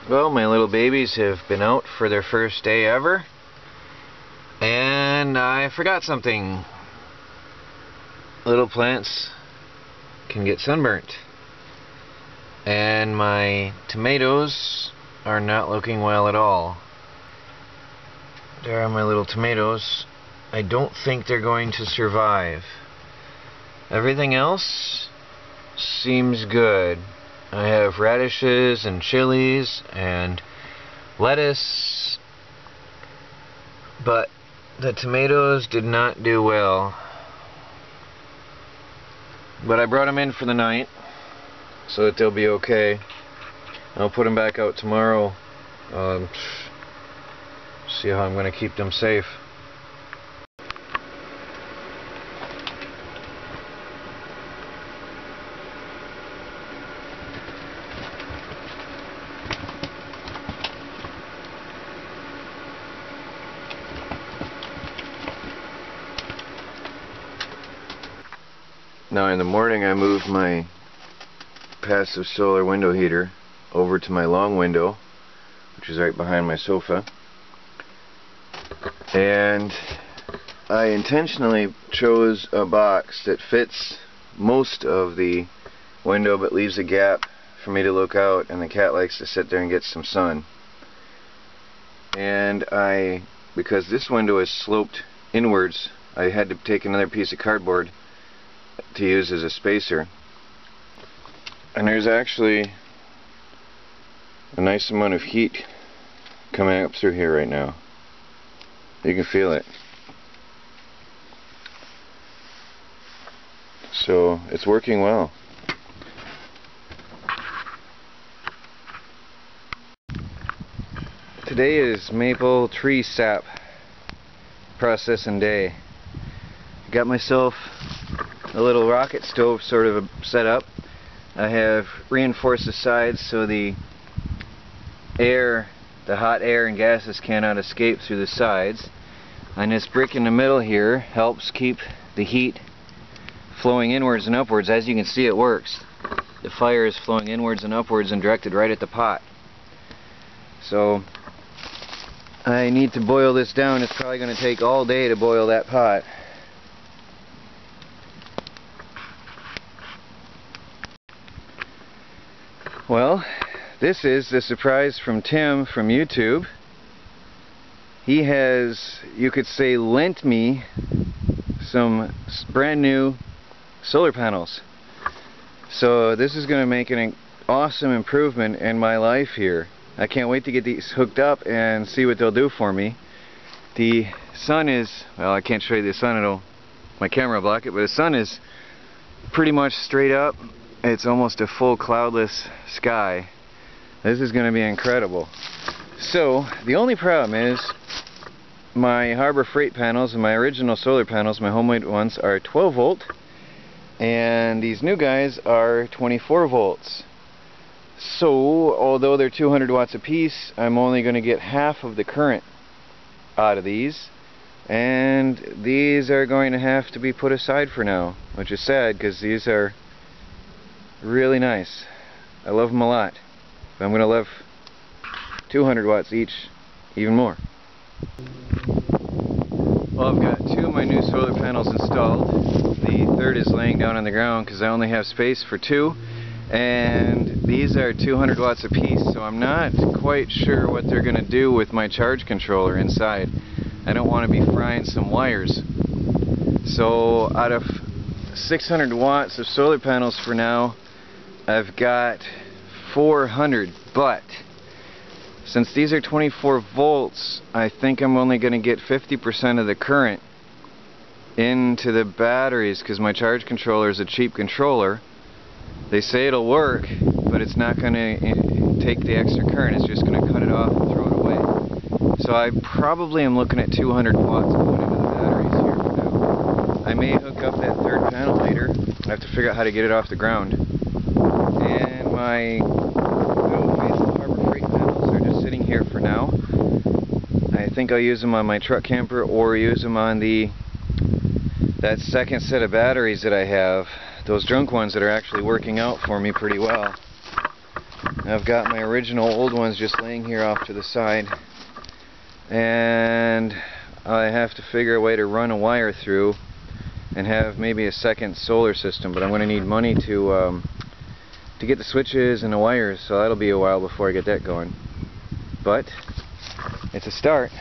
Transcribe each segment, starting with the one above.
Well, my little babies have been out for their first day ever, and I forgot something. Little plants can get sunburnt, and my tomatoes are not looking well at all. There are my little tomatoes. I don't think they're going to survive. Everything else seems good. I have radishes and chilies and lettuce, but the tomatoes did not do well. But I brought them in for the night so that they'll be okay. I'll put them back out tomorrow. See how I'm going to keep them safe. Now in the morning I moved my passive solar window heater over to my long window, which is right behind my sofa, and I intentionally chose a box that fits most of the window but leaves a gap for me to look out, and the cat likes to sit there and get some sun. And because this window is sloped inwards, I had to take another piece of cardboard to use as a spacer, and there's actually a nice amount of heat coming up through here right now. You can feel it. So it's working well. Today is maple tree sap processing day. I got myself a little rocket stove sort of set up. I have reinforced the sides so the hot air and gases cannot escape through the sides. And this brick in the middle here helps keep the heat flowing inwards and upwards. As you can see, it works. The fire is flowing inwards and upwards and directed right at the pot. So I need to boil this down. It's probably going to take all day to boil that pot. Well, this is the surprise from Tim from YouTube. He has, you could say, lent me some brand new solar panels. So this is going to make an awesome improvement in my life here. I can't wait to get these hooked up and see what they'll do for me. The sun is, well, I can't show you the sun, my camera will block it, but the sun is pretty much straight up. It's almost a full cloudless sky. This is going to be incredible. So the only problem is my Harbor Freight panels and my original solar panels, my homemade ones, are 12 volt, and these new guys are 24 volts. So although they're 200 watts a piece, I'm only going to get half of the current out of these, and these are going to have to be put aside for now, which is sad because these are really nice. I love them a lot. But I'm going to love 200 watts each even more. Well, I've got two of my new solar panels installed. The third is laying down on the ground because I only have space for two, and these are 200 watts a piece, so I'm not quite sure what they're going to do with my charge controller inside. I don't want to be frying some wires. So out of 600 watts of solar panels for now, I've got 400, but since these are 24 volts, I think I'm only going to get 50% of the current into the batteries because my charge controller is a cheap controller. They say it'll work, but it's not going to take the extra current. It's just going to cut it off and throw it away. So I probably am looking at 200 watts going into the batteries here for now. I may hook up that third panel later. I have to figure out how to get it off the ground. And my Harbor Freight panels are just sitting here for now. I think I'll use them on my truck camper or use them on that second set of batteries that I have. Those junk ones that are actually working out for me pretty well. I've got my original old ones just laying here off to the side, and I have to figure a way to run a wire through and have maybe a second solar system, but I'm going to need money to get the switches and the wires, so that'll be a while before I get that going. But it's a start.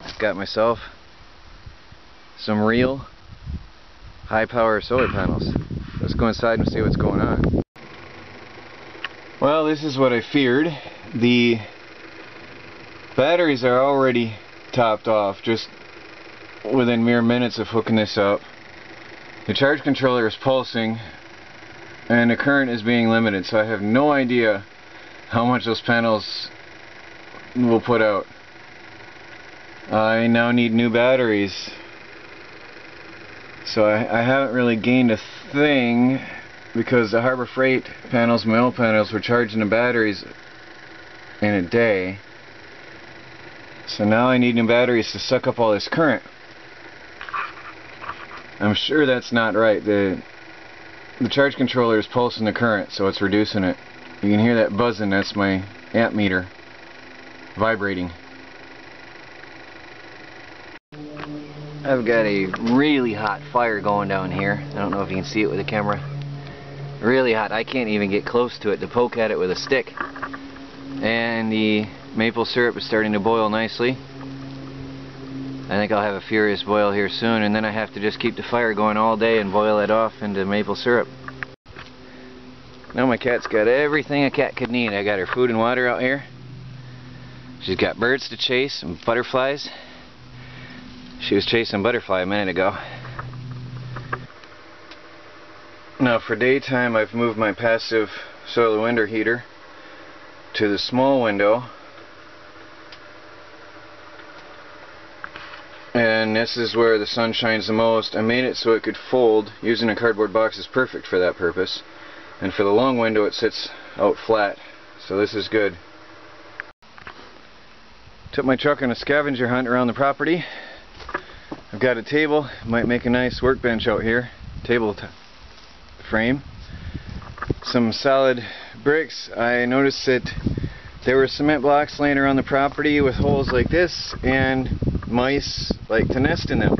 I've got myself some real high power solar panels. Let's go inside and see what's going on. Well, this is what I feared. The batteries are already topped off just within mere minutes of hooking this up. The charge controller is pulsing and the current is being limited, so I have no idea how much those panels will put out. I now need new batteries, so I haven't really gained a thing, because the Harbor Freight panels, my old panels, were charging the batteries in a day. So now I need new batteries to suck up all this current. I'm sure that's not right. The charge controller is pulsing the current, so it's reducing it. You can hear that buzzing. That's my amp meter vibrating. I've got a really hot fire going down here. I don't know if you can see it with the camera. Really hot. I can't even get close to it to poke at it with a stick. And the maple syrup is starting to boil nicely. I think I'll have a furious boil here soon, and then I have to just keep the fire going all day and boil it off into maple syrup. Now my cat's got everything a cat could need. I got her food and water out here. She's got birds to chase and butterflies. She was chasing a butterfly a minute ago. Now for daytime, I've moved my passive solar window heater to the small window, and this is where the sun shines the most. I made it so it could fold. Using a cardboard box is perfect for that purpose, and for the long window it sits out flat, so this is good. Took my truck on a scavenger hunt around the property. I've got a table. Might make a nice workbench out here. Table frame. Some solid bricks. I noticed that there were cement blocks laying around the property with holes like this, and mice like to nest in them.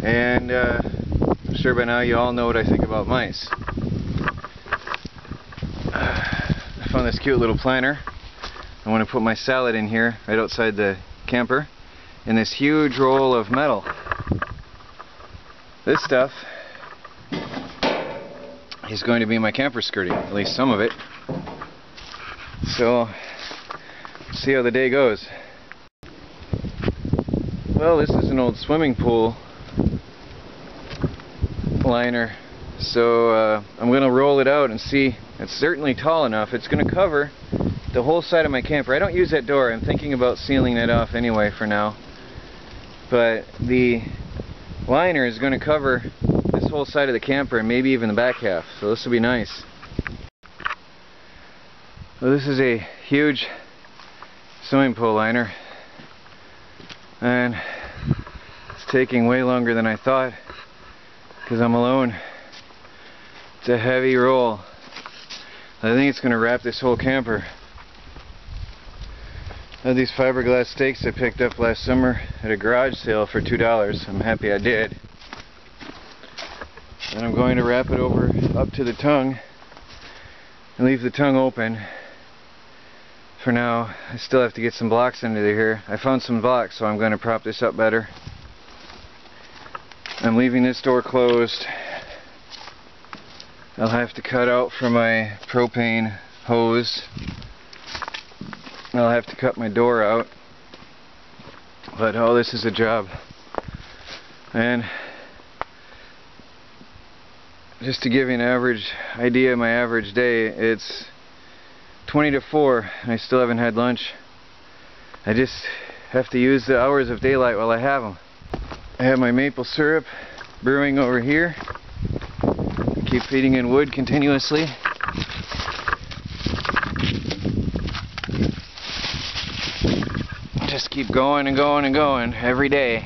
And I'm sure by now you all know what I think about mice. I found this cute little planter. I want to put my salad in here right outside the camper in this huge roll of metal. This stuff is going to be my camper skirting, at least some of it. So, let's see how the day goes. Well, this is an old swimming pool liner, so I'm going to roll it out and see. It's certainly tall enough. It's going to cover the whole side of my camper. I don't use that door. I'm thinking about sealing that off anyway for now. But the liner is going to cover this whole side of the camper and maybe even the back half, so this will be nice. Well, this is a huge swimming pool liner, and it's taking way longer than I thought because I'm alone. It's a heavy roll. I think it's going to wrap this whole camper. I have these fiberglass stakes I picked up last summer at a garage sale for $2. I'm happy I did. And I'm going to wrap it over up to the tongue and leave the tongue open. For now, I still have to get some blocks into here. I found some blocks, so I'm going to prop this up better. I'm leaving this door closed. I'll have to cut out for my propane hose. I'll have to cut my door out. But oh, this is a job. And just to give you an average idea of my average day, it's 20 to 4 and I still haven't had lunch. I just have to use the hours of daylight while I have them. I have my maple syrup brewing over here. I keep feeding in wood continuously. Just keep going and going and going every day.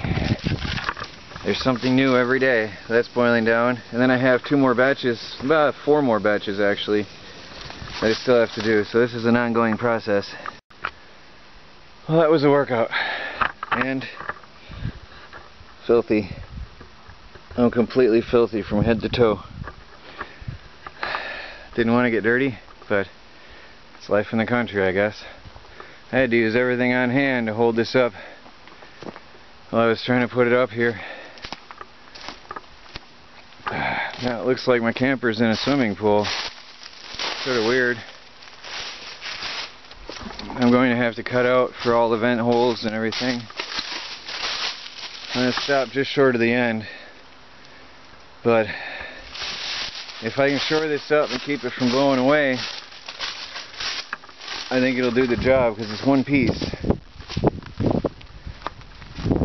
There's something new every day. That's boiling down. And then I have 2 more batches, about 4 more batches actually, that I still have to do. So this is an ongoing process. Well, that was a workout. And filthy. I'm completely filthy from head to toe. Didn't want to get dirty, but it's life in the country, I guess. I had to use everything on hand to hold this up while I was trying to put it up here. Now it looks like my camper's in a swimming pool. Sort of weird. I'm going to have to cut out for all the vent holes and everything. I'm going to stop just short of the end. But if I can shore this up and keep it from blowing away, I think it'll do the job, because it's one piece.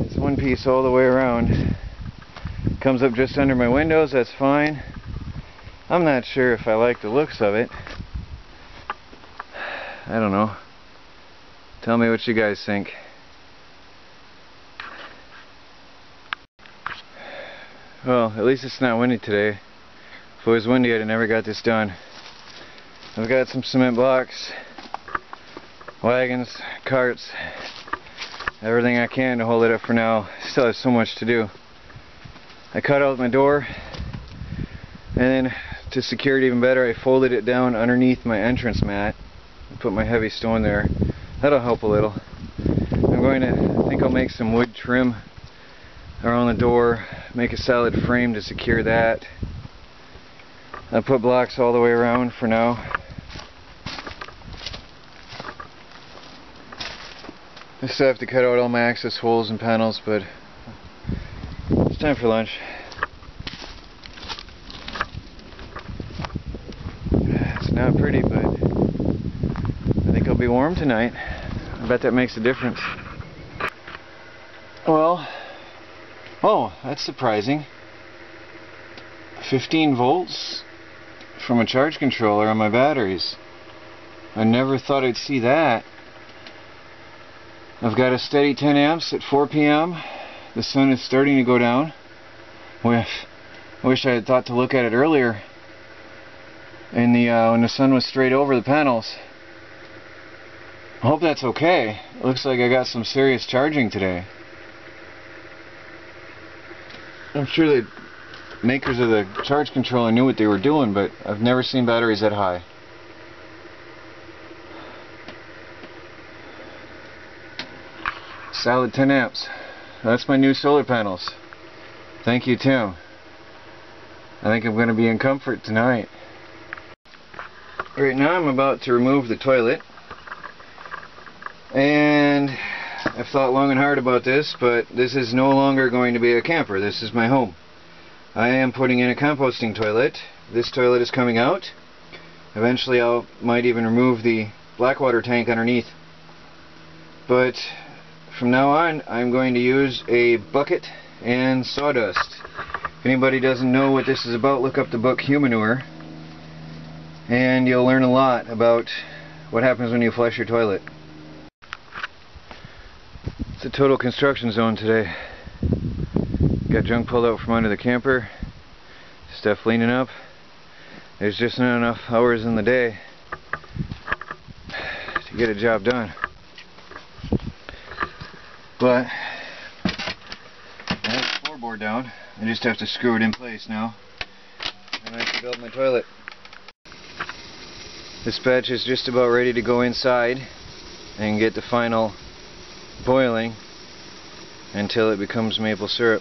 It's one piece all the way around. Comes up just under my windows, that's fine. I'm not sure if I like the looks of it. I don't know. Tell me what you guys think. Well, at least it's not windy today. If it was windy, I'd have never got this done. I've got some cement blocks, wagons, carts, everything I can to hold it up for now. Still have so much to do. I cut out my door, and then to secure it even better, I folded it down underneath my entrance mat and put my heavy stone there. That'll help a little. I think I'll make some wood trim around the door, make a solid frame to secure that. I put blocks all the way around for now. I still have to cut out all my access holes and panels, but it's time for lunch. It's not pretty, but I think I'll be warm tonight. I bet that makes a difference. Well, oh, that's surprising. 15 volts from a charge controller on my batteries. I never thought I'd see that. I've got a steady 10 amps at 4 p.m. The sun is starting to go down. I wish I had thought to look at it earlier when the sun was straight over the panels. I hope that's okay. It looks like I got some serious charging today. I'm sure the makers of the charge controller knew what they were doing, but I've never seen batteries that high. Solid 10 amps. That's my new solar panels. Thank you, Tim. I think I'm going to be in comfort tonight. Right now I'm about to remove the toilet. And I've thought long and hard about this, but this is no longer going to be a camper. This is my home. I am putting in a composting toilet. This toilet is coming out. Eventually I might even remove the black water tank underneath. But from now on, I'm going to use a bucket and sawdust. If anybody doesn't know what this is about, look up the book Humanure, and you'll learn a lot about what happens when you flush your toilet. It's a total construction zone today. Got junk pulled out from under the camper, stuff leaning up. There's just not enough hours in the day to get a job done. But I have the floorboard down. I just have to screw it in place now, and I can build my toilet. This batch is just about ready to go inside and get the final boiling until it becomes maple syrup.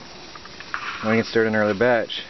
I can start another batch.